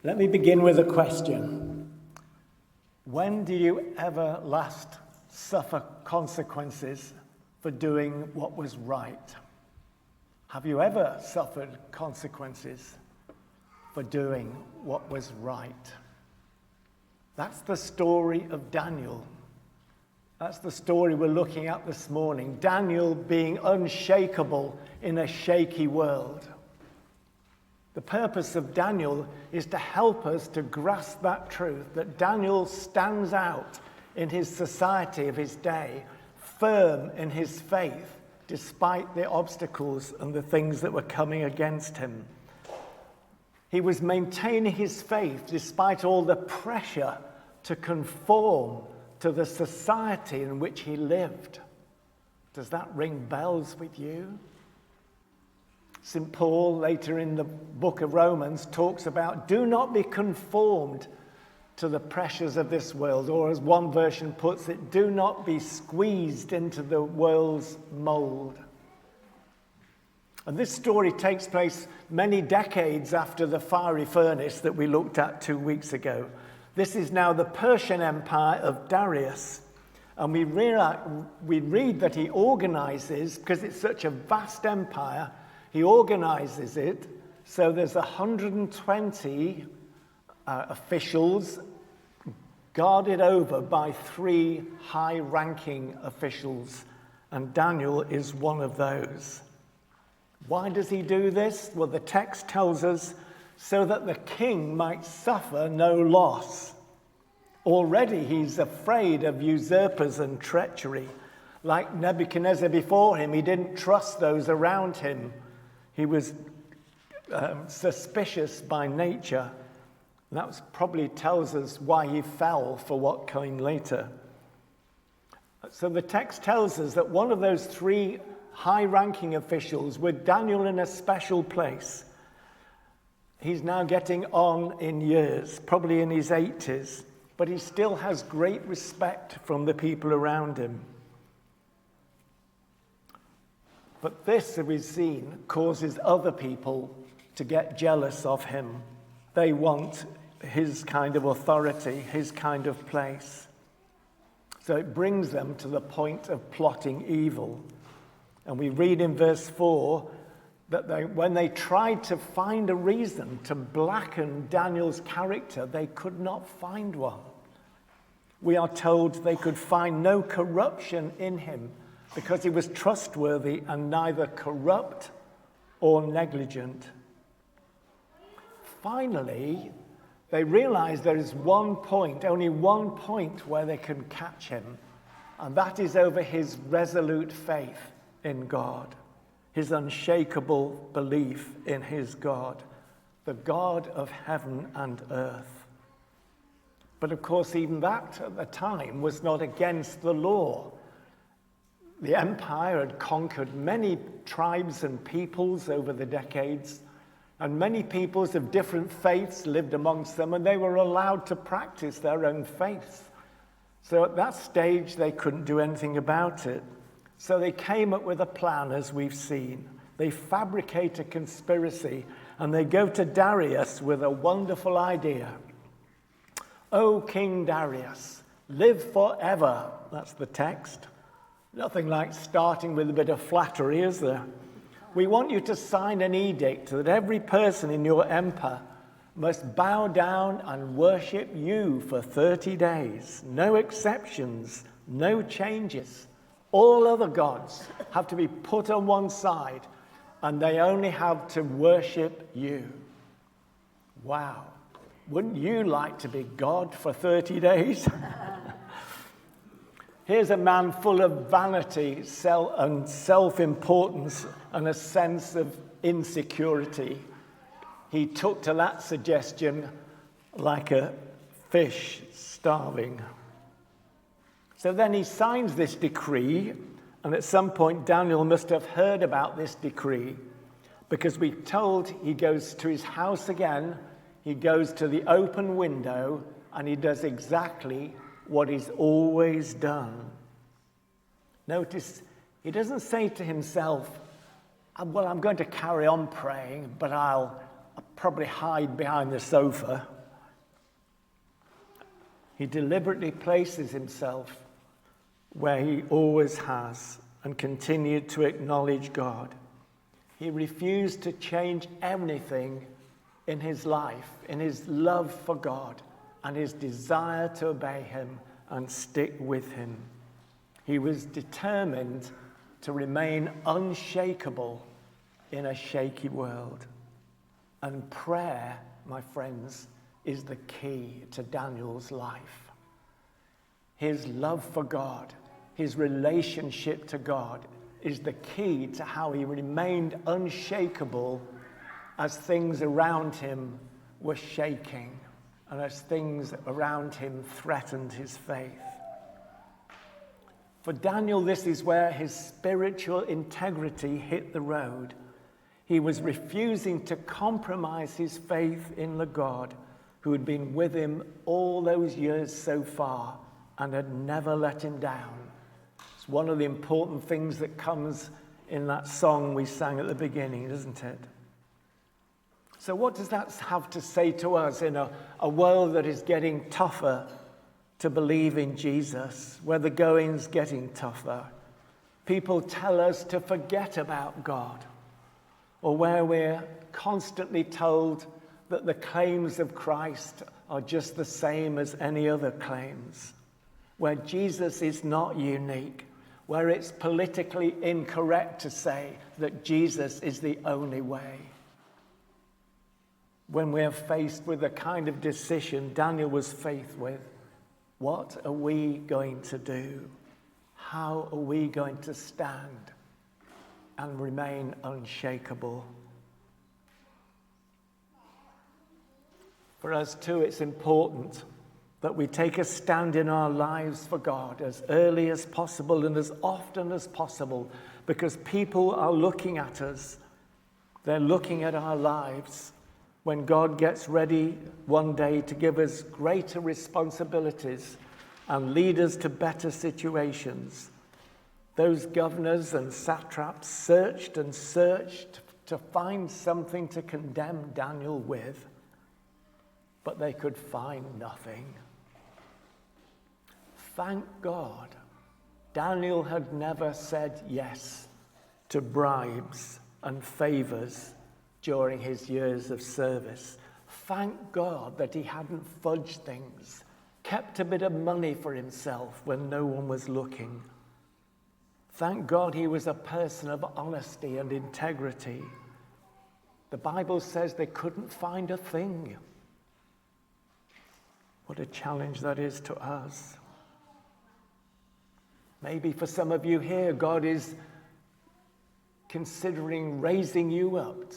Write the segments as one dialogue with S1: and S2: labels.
S1: Let me begin with a question. When do you ever last suffer consequences for doing what was right? Have you ever suffered consequences for doing what was right? That's the story of Daniel. That's the story we're looking at this morning. Daniel being unshakable in a shaky world. The purpose of Daniel is to help us to grasp that truth, that Daniel stands out in his society of his day, firm in his faith, despite the obstacles and the things that were coming against him. He was maintaining his faith despite all the pressure to conform to the society in which he lived. Does that ring bells with you? St. Paul, later in the book of Romans, talks about do not be conformed to the pressures of this world, or as one version puts it, do not be squeezed into the world's mold. And this story takes place many decades after the fiery furnace that we looked at 2 weeks ago. This is now the Persian Empire of Darius. And we read that he organizes, because it's such a vast empire, he organizes it so there's 120 officials guarded over by 3 high-ranking officials, and Daniel is one of those. Why does he do this? Well, the text tells us so that the king might suffer no loss. Already he's afraid of usurpers and treachery. Like Nebuchadnezzar before him, he didn't trust those around him. He was suspicious by nature. And that probably tells us why he fell for what came later. So the text tells us that one of those 3 high-ranking officials, with Daniel in a special place, he's now getting on in years, probably in his 80s, but he still has great respect from the people around him. But this, as we've seen, causes other people to get jealous of him. They want his kind of authority, his kind of place. So it brings them to the point of plotting evil. And we read in verse 4 that when they tried to find a reason to blacken Daniel's character, they could not find one. We are told they could find no corruption in him, because he was trustworthy and neither corrupt or negligent. Finally, they realize there is only one point where they can catch him, and that is over his resolute faith in God, his unshakable belief in his God, the God of heaven and earth. But of course, even that at the time was not against the law. The empire had conquered many tribes and peoples over the decades, and many peoples of different faiths lived amongst them, and they were allowed to practice their own faiths. So at that stage, they couldn't do anything about it. So they came up with a plan, as we've seen. They fabricate a conspiracy, and they go to Darius with a wonderful idea. "O King Darius, live forever." That's the text. Nothing like starting with a bit of flattery, is there? "We want you to sign an edict that every person in your empire must bow down and worship you for 30 days. No exceptions, no changes. All other gods have to be put on one side, and they only have to worship you." Wow. Wouldn't you like to be God for 30 days? Here's a man full of vanity and self-importance and a sense of insecurity. He took to that suggestion like a fish starving. So then he signs this decree, and at some point Daniel must have heard about this decree, because we're told he goes to his house again, he goes to the open window, and he does exactly what he's always done. Notice, he doesn't say to himself, "Well, I'm going to carry on praying, but I'll probably hide behind the sofa. He deliberately places himself where he always has and continued to acknowledge God. He refused to change anything in his life, in his love for God and his desire to obey him and stick with him. He was determined to remain unshakable in a shaky world. And prayer, my friends, is the key to Daniel's life. His love for God, his relationship to God is the key to how he remained unshakable as things around him were shaking and as things around him threatened his faith. For Daniel, this is where his spiritual integrity hit the road. He was refusing to compromise his faith in the God who had been with him all those years so far and had never let him down. It's one of the important things that comes in that song we sang at the beginning, isn't it? So what does that have to say to us in a world that is getting tougher to believe in Jesus, where the going's getting tougher? People tell us to forget about God, or where we're constantly told that the claims of Christ are just the same as any other claims, where Jesus is not unique, where it's politically incorrect to say that Jesus is the only way. When we are faced with the kind of decision Daniel was faced with, what are we going to do? How are we going to stand and remain unshakable? For us too, it's important that we take a stand in our lives for God as early as possible and as often as possible, because people are looking at us. They're looking at our lives when God gets ready one day to give us greater responsibilities and lead us to better situations. Those governors and satraps searched and searched to find something to condemn Daniel with, but they could find nothing. Thank God, Daniel had never said yes to bribes and favors during his years of service. Thank God that he hadn't fudged things, kept a bit of money for himself when no one was looking. Thank God he was a person of honesty and integrity. The Bible says they couldn't find a thing. What a challenge that is to us. Maybe for some of you here, God is considering raising you up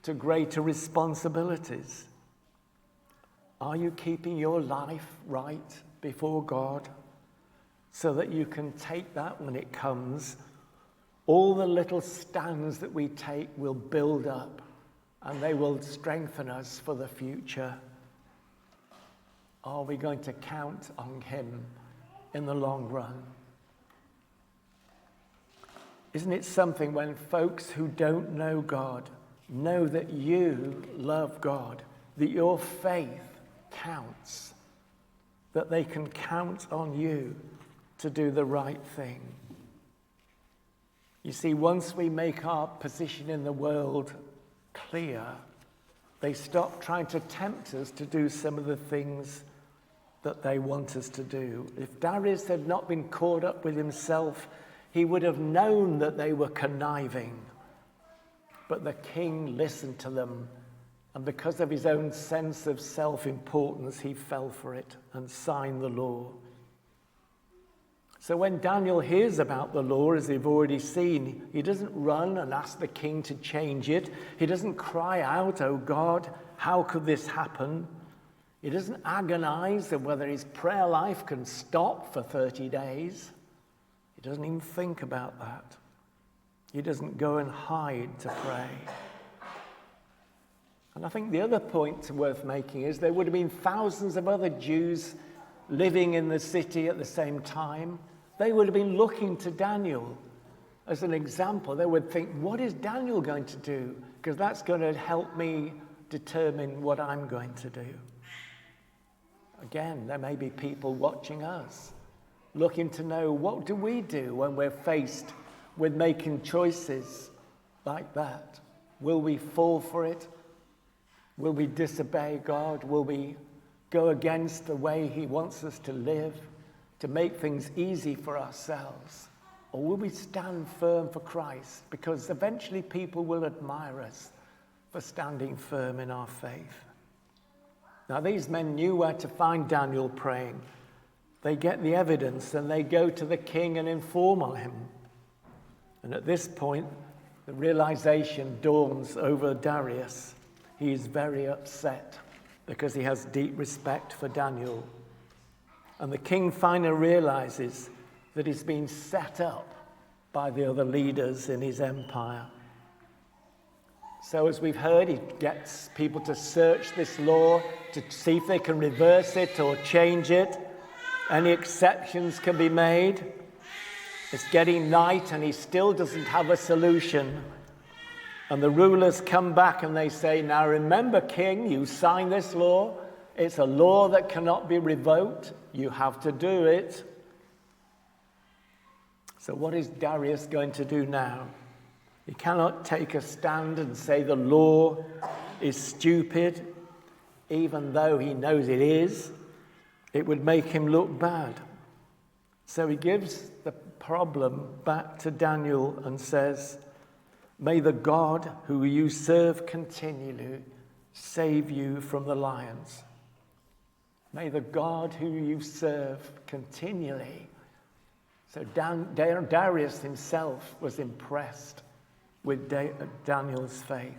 S1: to greater responsibilities. Are you keeping your life right before God so that you can take that when it comes? All the little stands that we take will build up and they will strengthen us for the future. Are we going to count on him in the long run? Isn't it something when folks who don't know God know that you love God, that your faith counts, that they can count on you to do the right thing? You see, once we make our position in the world clear, they stop trying to tempt us to do some of the things that they want us to do. If Darius had not been caught up with himself, he would have known that they were conniving. But the king listened to them, and because of his own sense of self-importance, he fell for it and signed the law. So when Daniel hears about the law, as they've already seen, he doesn't run and ask the king to change it. He doesn't cry out, "Oh God, how could this happen?" He doesn't agonize on whether his prayer life can stop for 30 days. He doesn't even think about that. He doesn't go and hide to pray. And I think the other point worth making is there would have been thousands of other Jews living in the city at the same time. They would have been looking to Daniel as an example. They would think, what is Daniel going to do? Because that's going to help me determine what I'm going to do? Again, there may be people watching us, looking to know, what do we do when we're faced with making choices like that? Will we fall for it? Will we disobey God? Will we go against the way he wants us to live, to make things easy for ourselves? Or will we stand firm for Christ? Because eventually people will admire us for standing firm in our faith. Now, these men knew where to find Daniel praying. They get the evidence and they go to the king and inform on him. And at this point, the realization dawns over Darius. He is very upset because he has deep respect for Daniel. And the king finally realizes that he's been set up by the other leaders in his empire. So as we've heard, he gets people to search this law to see if they can reverse it or change it. Any exceptions can be made. It's getting night and he still doesn't have a solution. And the rulers come back and they say, now remember, king, you signed this law. It's a law that cannot be revoked. You have to do it. So what is Darius going to do now? He cannot take a stand and say the law is stupid, even though he knows it is. It would make him look bad. So he gives the problem back to Daniel and says, may the God who you serve continually save you from the lions. May the God who you serve continually. So Darius himself was impressed with Daniel's faith.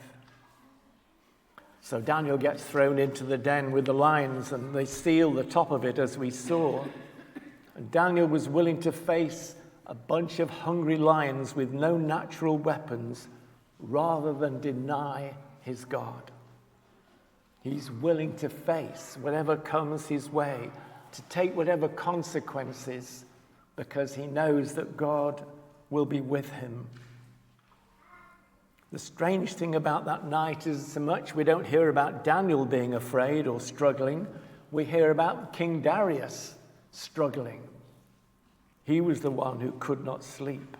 S1: So Daniel gets thrown into the den with the lions and they seal the top of it, as we saw. And Daniel was willing to face a bunch of hungry lions with no natural weapons rather than deny his God. He's willing to face whatever comes his way, to take whatever consequences, because he knows that God will be with him. The strange thing about that night is so much we don't hear about Daniel being afraid or struggling. We hear about King Darius struggling. He was the one who could not sleep.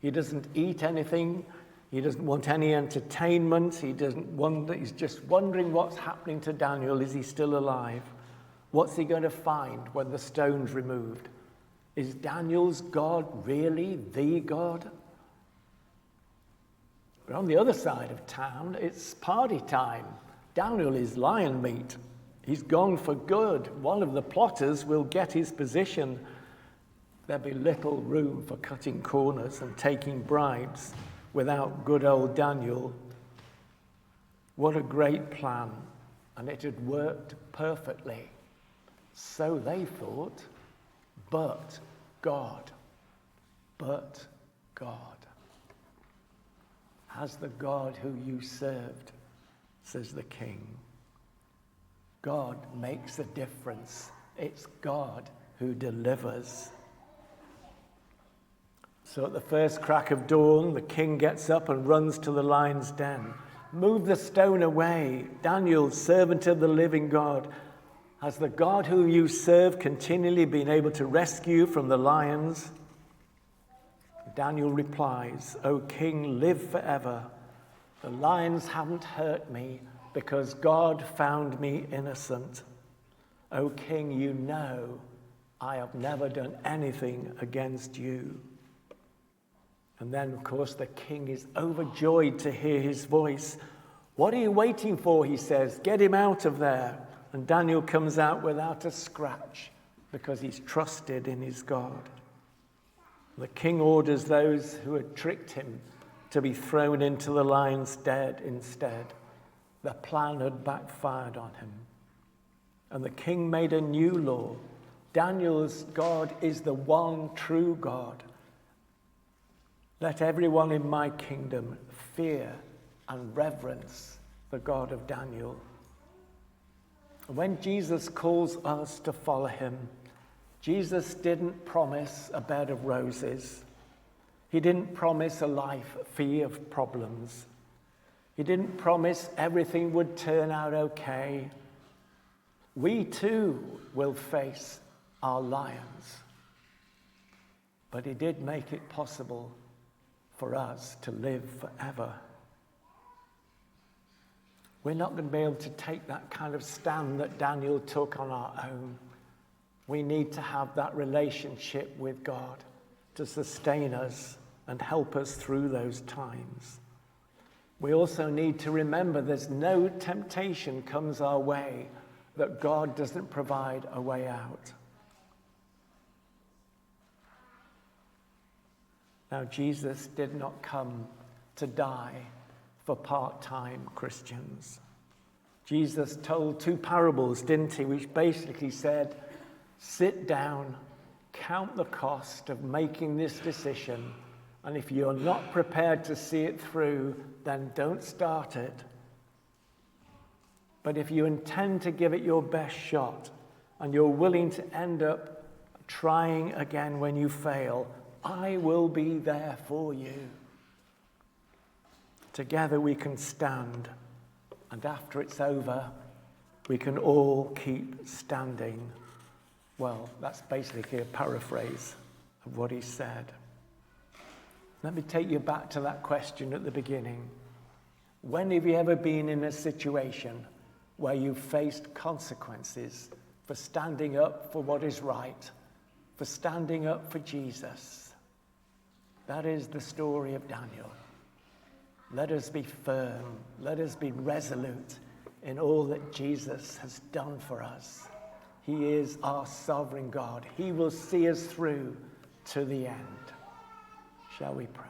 S1: He doesn't eat anything. He doesn't want any entertainment. He's just wondering what's happening to Daniel. Is he still alive? What's he going to find when the stone's removed? Is Daniel's God really the God? But on the other side of town, it's party time. Daniel is lion meat. He's gone for good. One of the plotters will get his position. There'll be little room for cutting corners and taking bribes without good old Daniel. What a great plan. And it had worked perfectly. So they thought, but God. Has the God who you served, says the king. God makes a difference. It's God who delivers. So at the first crack of dawn, the king gets up and runs to the lion's den. Move the stone away. Daniel, servant of the living God, has the God who you serve continually been able to rescue you from the lions? Daniel replies, O king, live forever. The lions haven't hurt me because God found me innocent. O king, you know I have never done anything against you. And then, of course, the king is overjoyed to hear his voice. What are you waiting for, he says. Get him out of there. And Daniel comes out without a scratch because he's trusted in his God. The king orders those who had tricked him to be thrown into the lion's den instead. The plan had backfired on him. And the king made a new law. Daniel's God is the one true God. Let everyone in my kingdom fear and reverence the God of Daniel. When Jesus calls us to follow him, Jesus didn't promise a bed of roses. He didn't promise a life free of problems. He didn't promise everything would turn out okay. We too will face our lions. But he did make it possible for us to live forever. We're not going to be able to take that kind of stand that Daniel took on our own. We need to have that relationship with God to sustain us and help us through those times. We also need to remember there's no temptation comes our way that God doesn't provide a way out. Now, Jesus did not come to die for part-time Christians. Jesus told 2 parables, didn't he, which basically said, sit down, count the cost of making this decision, and if you're not prepared to see it through, then don't start it. But if you intend to give it your best shot, and you're willing to end up trying again when you fail, I will be there for you. Together we can stand, and after it's over, we can all keep standing. Well, that's basically a paraphrase of what he said. Let me take you back to that question at the beginning. When have you ever been in a situation where you faced consequences for standing up for what is right, for standing up for Jesus? That is the story of Daniel. Let us be firm. Let us be resolute in all that Jesus has done for us. He is our sovereign God. He will see us through to the end. Shall we pray?